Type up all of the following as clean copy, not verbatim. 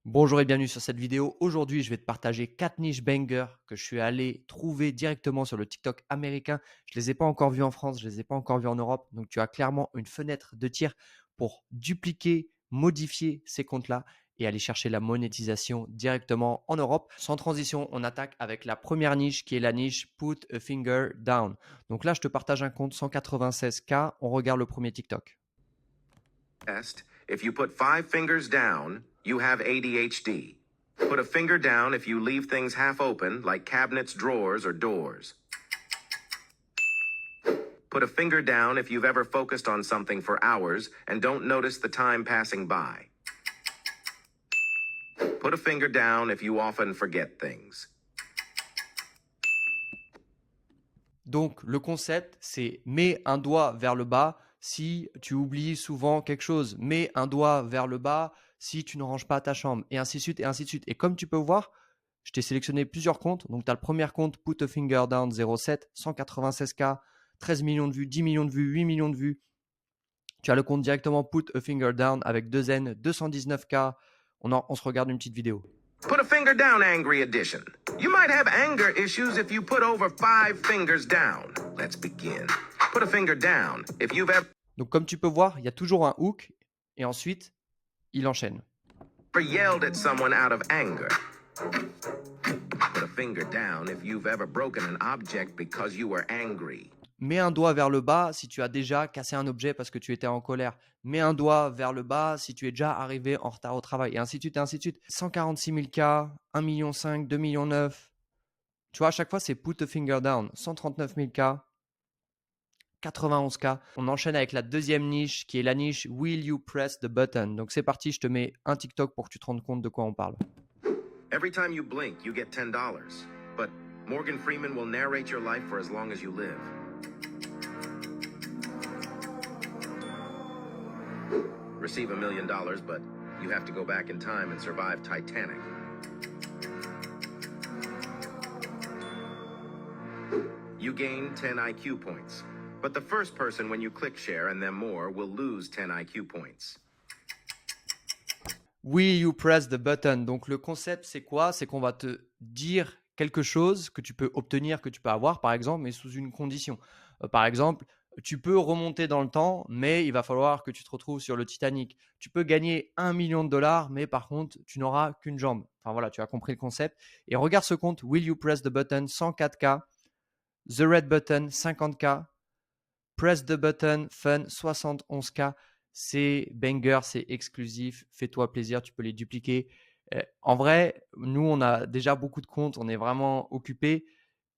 Bonjour et bienvenue sur cette vidéo. Aujourd'hui, je vais te partager 4 niches bangers que je suis allé trouver directement sur le TikTok américain. Je ne les ai pas encore vus en France, je ne les ai pas encore vus en Europe. Donc, tu as clairement une fenêtre de tir pour dupliquer, modifier ces comptes-là et aller chercher la monétisation directement en Europe. Sans transition, on attaque avec la première niche qui est la niche Put a Finger Down. Donc là, je te partage un compte 196K. On regarde le premier TikTok. If you put 5 fingers down, you have ADHD. Put a finger down if you leave things half open, like cabinets, drawers, or doors. Put a finger down if you've ever focused on something for hours and don't notice the time passing by. Put a finger down if you often forget things. Donc, le concept, c'est mets un doigt vers le bas si tu oublies souvent quelque chose. Mets un doigt vers le bas si tu ne ranges pas ta chambre, et ainsi de suite, et ainsi de suite. Et comme tu peux voir, je t'ai sélectionné plusieurs comptes. Donc, tu as le premier compte Put a Finger Down 07, 196K, 13 millions de vues, 10 millions de vues, 8 millions de vues. Tu as le compte directement Put a Finger Down avec 2 N, 219K. On se regarde une petite vidéo. Put a finger down, Angry Edition. You might have anger issues if you put over 5 fingers down. Let's begin. Put a finger down if you've ever Donc, comme tu peux voir, il y a toujours un hook et ensuite, il enchaîne. yelled at someone out of anger. Put a finger down if you've ever broken an object because you were angry. Mets un doigt vers le bas si tu as déjà cassé un objet parce que tu étais en colère. Mets un doigt vers le bas si tu es déjà arrivé en retard au travail. Et ainsi de suite, et ainsi de suite. 146 000 K, 1,5 million, 2,9 millions. Tu vois, à chaque fois, c'est put a finger down. 139 000 K, 91 K. On enchaîne avec la deuxième niche qui est la niche Will you press the button? Donc c'est parti, je te mets un TikTok pour que tu te rendes compte de quoi on parle. Every time you blink, you get $10. But Morgan Freeman will narrate your life for as long as you live. Receive $1 million, but you have to go back in time and survive Titanic. You gain 10 IQ points. But the first person when you click share and then more will lose 10 IQ points. Will you press the button? Donc le concept, c'est quoi? C'est qu'on va te dire quelque chose que tu peux obtenir, que tu peux avoir, par exemple, mais sous une condition. Par exemple, tu peux remonter dans le temps, mais il va falloir que tu te retrouves sur le Titanic. Tu peux gagner 1 million de dollars, mais par contre, tu n'auras qu'une jambe. Enfin voilà, tu as compris le concept. Et regarde ce compte, Will you press the button? 104K. The Red Button, 50K. Press the Button, Fun, 71K. C'est banger, c'est exclusif. Fais-toi plaisir, tu peux les dupliquer. En vrai, nous, on a déjà beaucoup de comptes, on est vraiment occupés.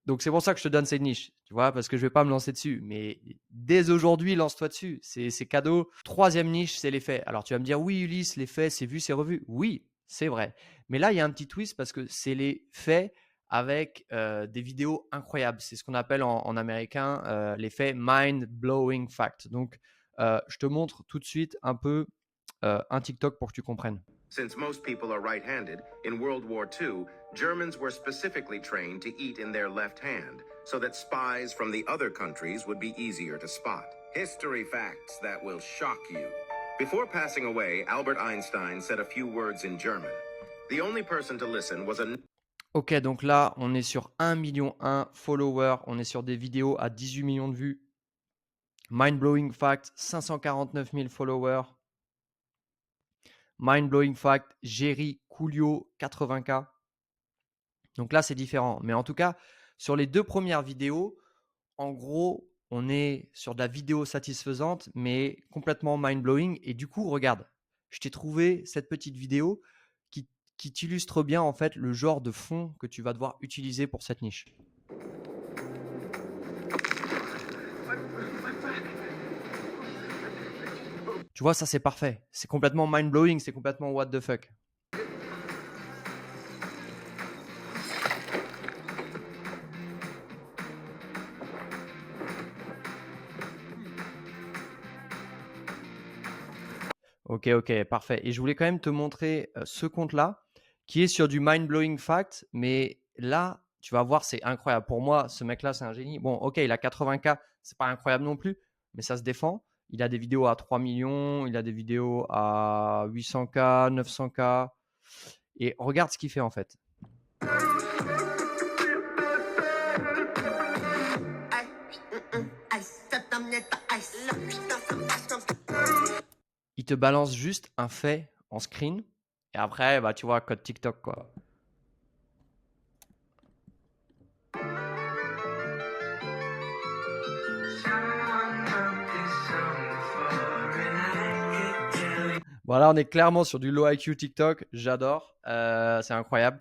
Donc, c'est pour ça que je te donne cette niche, tu vois, parce que je ne vais pas me lancer dessus. Mais dès aujourd'hui, lance-toi dessus. C'est cadeau. Troisième niche, c'est les faits. Alors, tu vas me dire, oui, Ulysse, les faits, c'est vu, c'est revu. Oui, c'est vrai. Mais là, il y a un petit twist parce que c'est les faits avec des vidéos incroyables. C'est ce qu'on appelle en américain l'effet mind-blowing fact. Donc, je te montre tout de suite un peu un TikTok pour que tu comprennes. Since most people are right-handed, in World War II, Germans were specifically trained to eat in their left hand, so that spies from the other countries would be easier to spot. History facts that will shock you. Before passing away, Albert Einstein said a few words in German. The only person to listen was a... Ok, donc là, on est sur 1,1 million followers. On est sur des vidéos à 18 millions de vues. Mind-blowing fact, 549 000 followers. Mind-blowing fact, Jerry Coolio, 80K. Donc là, c'est différent. Mais en tout cas, sur les deux premières vidéos, en gros, on est sur de la vidéo satisfaisante, mais complètement mind-blowing. Et du coup, regarde, je t'ai trouvé cette petite vidéo qui t'illustre bien en fait le genre de fond que tu vas devoir utiliser pour cette niche. Tu vois, ça c'est parfait. C'est complètement mind-blowing, c'est complètement what the fuck. Ok, parfait. Et je voulais quand même te montrer ce compte-là qui est sur du mind-blowing fact, mais là, tu vas voir, c'est incroyable. Pour moi, ce mec-là, c'est un génie. Bon, ok, il a 80K, c'est pas incroyable non plus, mais ça se défend. Il a des vidéos à 3 millions, il a des vidéos à 800K, 900K. Et regarde ce qu'il fait en fait. Il te balance juste un fait en screen et après, bah, tu vois, code TikTok quoi. Voilà, on est clairement sur du low IQ TikTok. J'adore. C'est incroyable.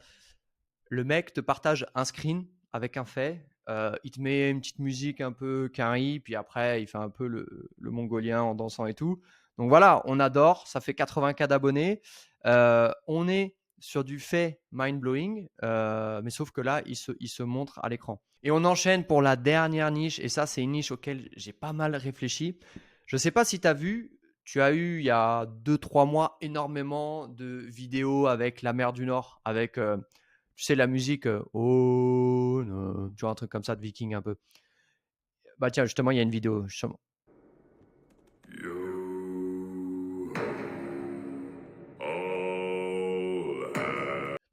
Le mec te partage un screen avec un fait. Il te met une petite musique un peu carry, puis après, il fait un peu le mongolien en dansant et tout. Donc voilà, on adore. Ça fait 80K d'abonnés. On est sur du fait mind-blowing, mais sauf que là, il se montre à l'écran. Et on enchaîne pour la dernière niche, et ça, c'est une niche auquel j'ai pas mal réfléchi. Je ne sais pas si tu as vu, tu as eu il y a 2-3 mois énormément de vidéos avec la mer du Nord, avec tu sais, la musique, oh, non, tu vois, un truc comme ça de viking un peu. Bah tiens, justement, il y a une vidéo, justement.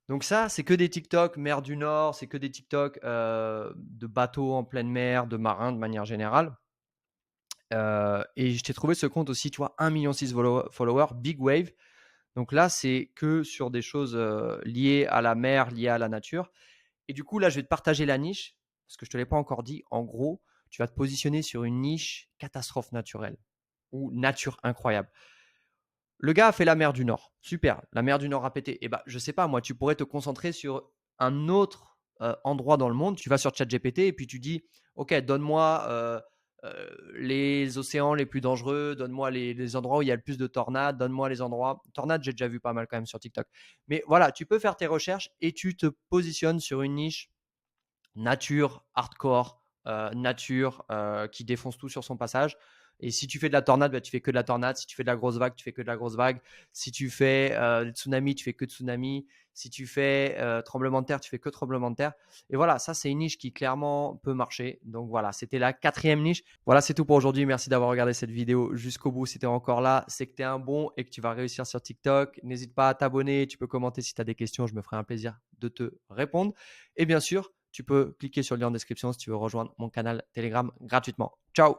Donc ça, c'est que des TikTok mer du Nord, c'est que des TikTok de bateaux en pleine mer, de marins de manière générale. Et je t'ai trouvé ce compte aussi, tu vois, 1,6 million de followers, Big Wave. Donc là, c'est que sur des choses liées à la mer, liées à la nature. Et du coup, là, je vais te partager la niche, parce que je ne te l'ai pas encore dit. En gros, tu vas te positionner sur une niche catastrophe naturelle ou nature incroyable. Le gars a fait la mer du Nord. Super. La mer du Nord a pété. Et bah, je sais pas, moi, tu pourrais te concentrer sur un autre endroit dans le monde. Tu vas sur ChatGPT et puis tu dis, OK, donne-moi les océans les plus dangereux, donne-moi les endroits où il y a le plus de tornades, donne-moi les endroits. Tornades, j'ai déjà vu pas mal quand même sur TikTok. Mais voilà, tu peux faire tes recherches et tu te positionnes sur une niche nature, hardcore, nature qui défonce tout sur son passage. Et si tu fais de la tornade, bah, tu fais que de la tornade. Si tu fais de la grosse vague, tu fais que de la grosse vague. Si tu fais des tsunamis, tu fais que de tsunami. Si tu fais tremblement de terre, tu fais que tremblement de terre. Et voilà, ça, c'est une niche qui clairement peut marcher. Donc voilà, c'était la 4e niche. Voilà, c'est tout pour aujourd'hui. Merci d'avoir regardé cette vidéo jusqu'au bout. Si tu es encore là, c'est que tu es un bon et que tu vas réussir sur TikTok. N'hésite pas à t'abonner. Tu peux commenter si tu as des questions. Je me ferai un plaisir de te répondre. Et bien sûr, tu peux cliquer sur le lien en description si tu veux rejoindre mon canal Telegram gratuitement. Ciao!